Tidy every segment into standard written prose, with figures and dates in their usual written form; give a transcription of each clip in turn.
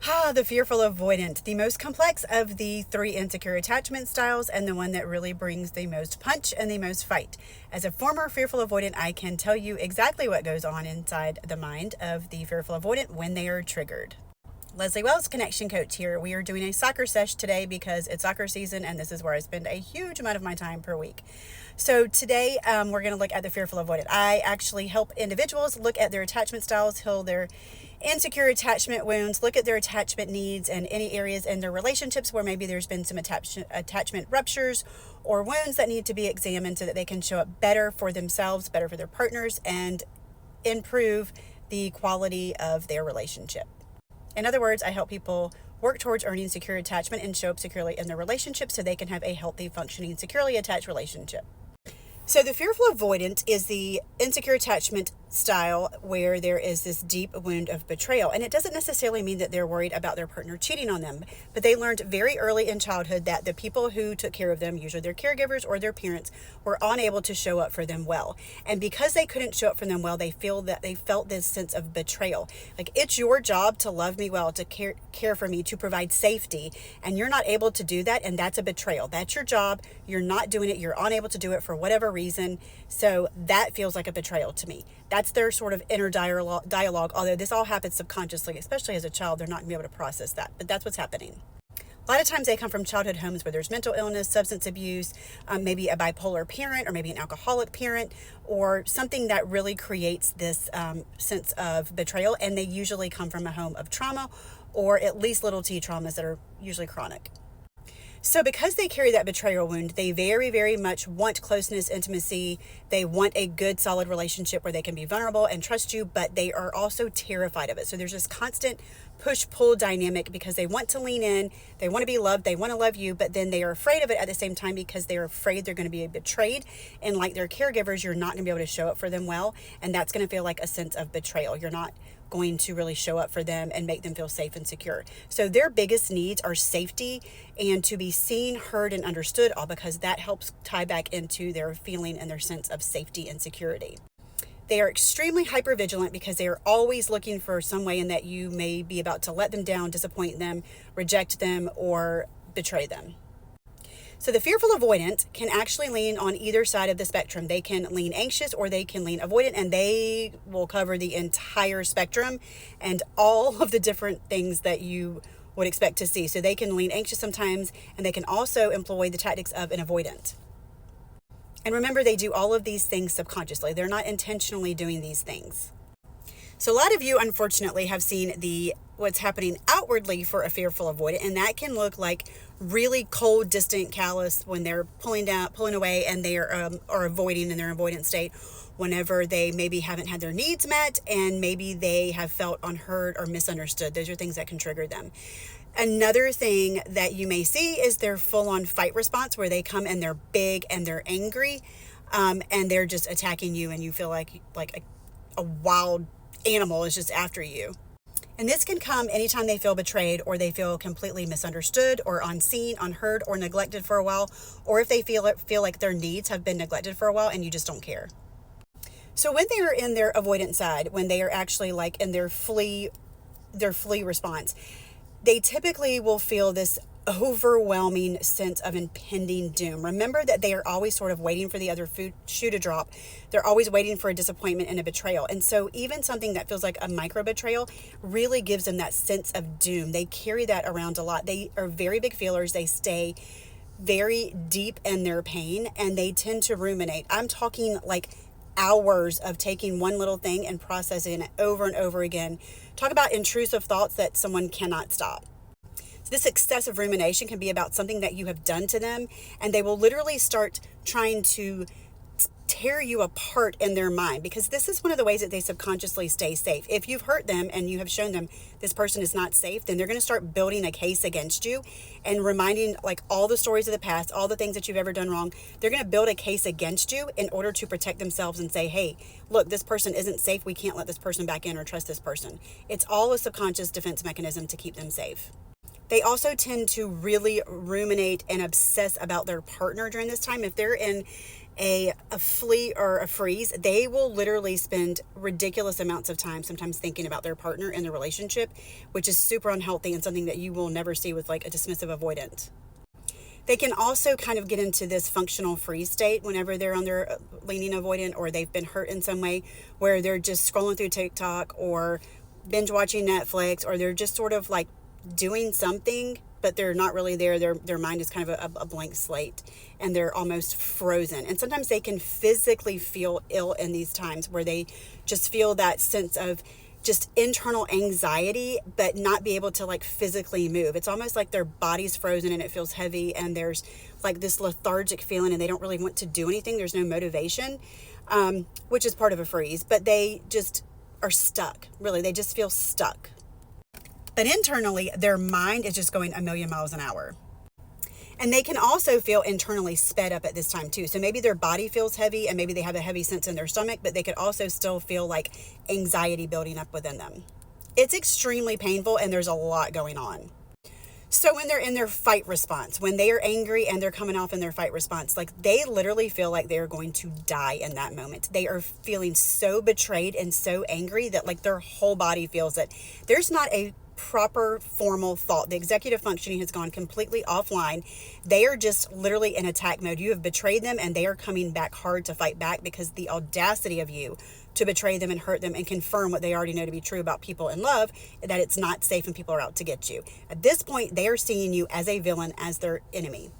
The fearful avoidant, the most complex of the three insecure attachment styles and the one that really brings the most punch and the most fight. As a former fearful avoidant, I can tell you exactly what goes on inside the mind of the fearful avoidant when they are triggered. Leslie Wells, Connection Coach here. We are doing a soccer sesh today because it's soccer season and this is where I spend a huge amount of my time per week. So today we're going to look at the fearful avoidant. I actually help individuals look at their attachment styles, heal their insecure attachment wounds, look at their attachment needs and any areas in their relationships where maybe there's been some attachment ruptures or wounds that need to be examined so that they can show up better for themselves, better for their partners, and improve the quality of their relationship. In other words, I help people work towards earning secure attachment and show up securely in their relationship so they can have a healthy, functioning, securely attached relationship. So the fearful avoidant is the insecure attachment style where there is this deep wound of betrayal. And it doesn't necessarily mean that they're worried about their partner cheating on them, but they learned very early in childhood that the people who took care of them, usually their caregivers or their parents, were unable to show up for them well. And because they couldn't show up for them well, they felt this sense of betrayal. Like, it's your job to love me well, to care for me, to provide safety, and you're not able to do that, and that's a betrayal. That's your job. You're not doing it. You're unable to do it for whatever reason. So that feels like a betrayal to me. That's their sort of inner dialogue, although this all happens subconsciously, especially as a child. They're not going to be able to process that, but that's what's happening. A lot of times they come from childhood homes where there's mental illness, substance abuse, maybe a bipolar parent or maybe an alcoholic parent, or something that really creates this sense of betrayal. And they usually come from a home of trauma, or at least little t traumas that are usually chronic. So because they carry that betrayal wound, they very, very much want closeness, intimacy. They want a good, solid relationship where they can be vulnerable and trust you, but they are also terrified of it. So there's this constant push-pull dynamic because they want to lean in, they want to be loved, they want to love you, but then they are afraid of it at the same time because they're afraid they're going to be betrayed. And like their caregivers, you're not going to be able to show up for them well, and that's going to feel like a sense of betrayal. You're not going to really show up for them and make them feel safe and secure. So their biggest needs are safety and to be seen, heard, and understood, all because that helps tie back into their feeling and their sense of safety and security. They are extremely hypervigilant because they are always looking for some way in that you may be about to let them down, disappoint them, reject them, or betray them. So the fearful avoidant can actually lean on either side of the spectrum. They can lean anxious or they can lean avoidant, and they will cover the entire spectrum and all of the different things that you would expect to see. So they can lean anxious sometimes, and they can also employ the tactics of an avoidant. And remember, they do all of these things subconsciously. They're not intentionally doing these things. So a lot of you, unfortunately, have seen what's happening outwardly for a fearful avoidant, and that can look like really cold, distant, callous when they're pulling away, and they are avoiding in their avoidant state whenever they maybe haven't had their needs met, and maybe they have felt unheard or misunderstood. Those are things that can trigger them. Another thing that you may see is their full-on fight response, where they come and they're big and they're angry, and they're just attacking you, and you feel like a wild animal is just after you. And this can come anytime they feel betrayed, or they feel completely misunderstood or unseen, unheard, or neglected for a while, or if they feel like their needs have been neglected for a while and you just don't care. So when they are in their avoidant side, when they are actually like in their flee response, they typically will feel this overwhelming sense of impending doom. Remember that they are always sort of waiting for the other shoe to drop. They're always waiting for a disappointment and a betrayal. And so even something that feels like a micro betrayal really gives them that sense of doom. They carry that around a lot. They are very big feelers. They stay very deep in their pain, and they tend to ruminate. I'm talking like hours of taking one little thing and processing it over and over again. Talk about intrusive thoughts that someone cannot stop. This excessive rumination can be about something that you have done to them, and they will literally start trying to tear you apart in their mind, because this is one of the ways that they subconsciously stay safe. If you've hurt them and you have shown them this person is not safe, then they're going to start building a case against you and reminding like all the stories of the past, all the things that you've ever done wrong. They're going to build a case against you in order to protect themselves and say, hey, look, this person isn't safe. We can't let this person back in or trust this person. It's all a subconscious defense mechanism to keep them safe. They also tend to really ruminate and obsess about their partner during this time. If they're in a flee or a freeze, they will literally spend ridiculous amounts of time sometimes thinking about their partner and the relationship, which is super unhealthy and something that you will never see with like a dismissive avoidant. They can also kind of get into this functional freeze state whenever they're on their leaning avoidant or they've been hurt in some way, where they're just scrolling through TikTok or binge watching Netflix, or they're just sort of like doing something, but they're not really there. Their mind is kind of a blank slate and they're almost frozen. And sometimes they can physically feel ill in these times where they just feel that sense of just internal anxiety, but not be able to like physically move. It's almost like their body's frozen and it feels heavy, and there's like this lethargic feeling and they don't really want to do anything. There's no motivation, which is part of a freeze, but they just are stuck. Really, they just feel stuck. But internally, their mind is just going a million miles an hour. And they can also feel internally sped up at this time too. So maybe their body feels heavy and maybe they have a heavy sense in their stomach, but they could also still feel like anxiety building up within them. It's extremely painful and there's a lot going on. So when they're in their fight response, when they are angry and they're coming off in their fight response, like they literally feel like they're going to die in that moment. They are feeling so betrayed and so angry that like their whole body feels it. There's not a proper formal thought. The executive functioning has gone completely offline. They are just literally in attack mode. You have betrayed them and they are coming back hard to fight back, because the audacity of you to betray them and hurt them and confirm what they already know to be true about people in love, that it's not safe and people are out to get you. At this point, they are seeing you as a villain, as their enemy.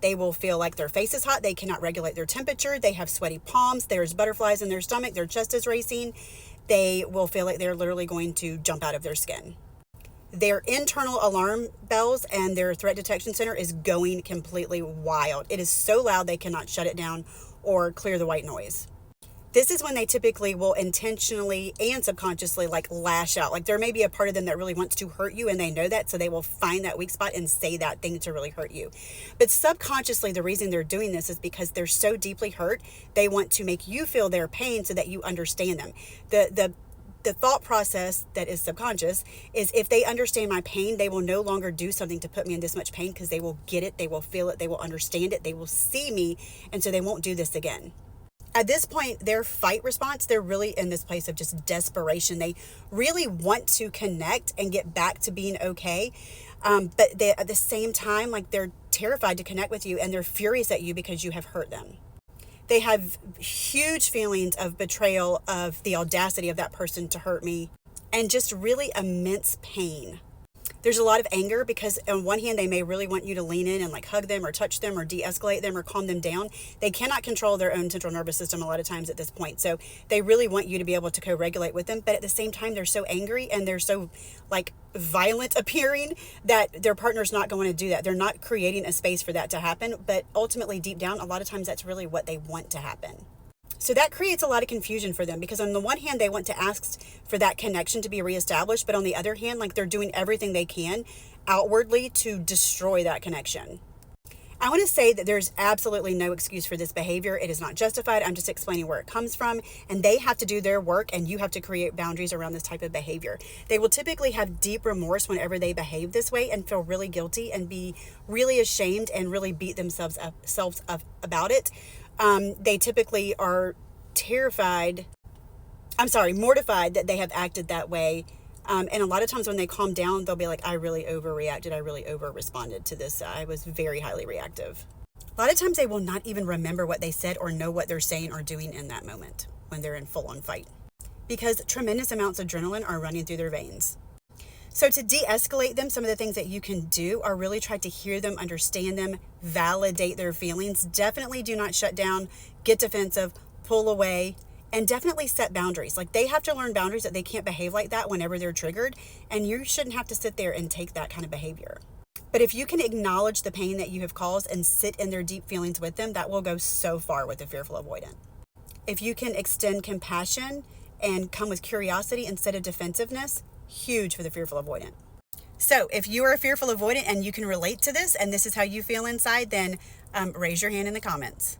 They will feel like their face is hot. They cannot regulate their temperature. They have sweaty palms. There's butterflies in their stomach. Their chest is racing. They will feel like they're literally going to jump out of their skin. Their internal alarm bells and their threat detection center is going completely wild. It is so loud they cannot shut it down or clear the white noise. This is when they typically will intentionally and subconsciously like lash out. Like there may be a part of them that really wants to hurt you and they know that, so they will find that weak spot and say that thing to really hurt you. But subconsciously, the reason they're doing this is because they're so deeply hurt. They want to make you feel their pain so that you understand them. The thought process that is subconscious is, if they understand my pain, they will no longer do something to put me in this much pain, because they will get it, they will feel it, they will understand it, they will see me, and so they won't do this again. At this point, their fight response, they're really in this place of just desperation. They really want to connect and get back to being okay. But they, at the same time, like they're terrified to connect with you and they're furious at you because you have hurt them. They have huge feelings of betrayal, of the audacity of that person to hurt me, and just really immense pain. There's a lot of anger because on one hand, they may really want you to lean in and like hug them or touch them or de-escalate them or calm them down. They cannot control their own central nervous system a lot of times at this point. So they really want you to be able to co-regulate with them. But at the same time, they're so angry and they're so like violent appearing that their partner's not going to do that. They're not creating a space for that to happen. But ultimately, deep down, a lot of times that's really what they want to happen. So that creates a lot of confusion for them, because on the one hand, they want to ask for that connection to be reestablished. But on the other hand, like they're doing everything they can outwardly to destroy that connection. I want to say that there's absolutely no excuse for this behavior. It is not justified. I'm just explaining where it comes from, and they have to do their work, and you have to create boundaries around this type of behavior. They will typically have deep remorse whenever they behave this way and feel really guilty and be really ashamed and really beat themselves up about it. They typically are mortified that they have acted that way. And a lot of times when they calm down, they'll be like, I really overreacted. I really over-responded to this. I was very highly reactive. A lot of times they will not even remember what they said or know what they're saying or doing in that moment when they're in full-on fight, because tremendous amounts of adrenaline are running through their veins. So to de-escalate them, some of the things that you can do are really try to hear them, understand them, validate their feelings. Definitely do not shut down, get defensive, pull away, and definitely set boundaries. Like they have to learn boundaries, that they can't behave like that whenever they're triggered, and you shouldn't have to sit there and take that kind of behavior. But if you can acknowledge the pain that you have caused and sit in their deep feelings with them, that will go so far with the fearful avoidant. If you can extend compassion and come with curiosity instead of defensiveness, huge for the fearful avoidant. So if you are a fearful avoidant and you can relate to this and this is how you feel inside, then raise your hand in the comments.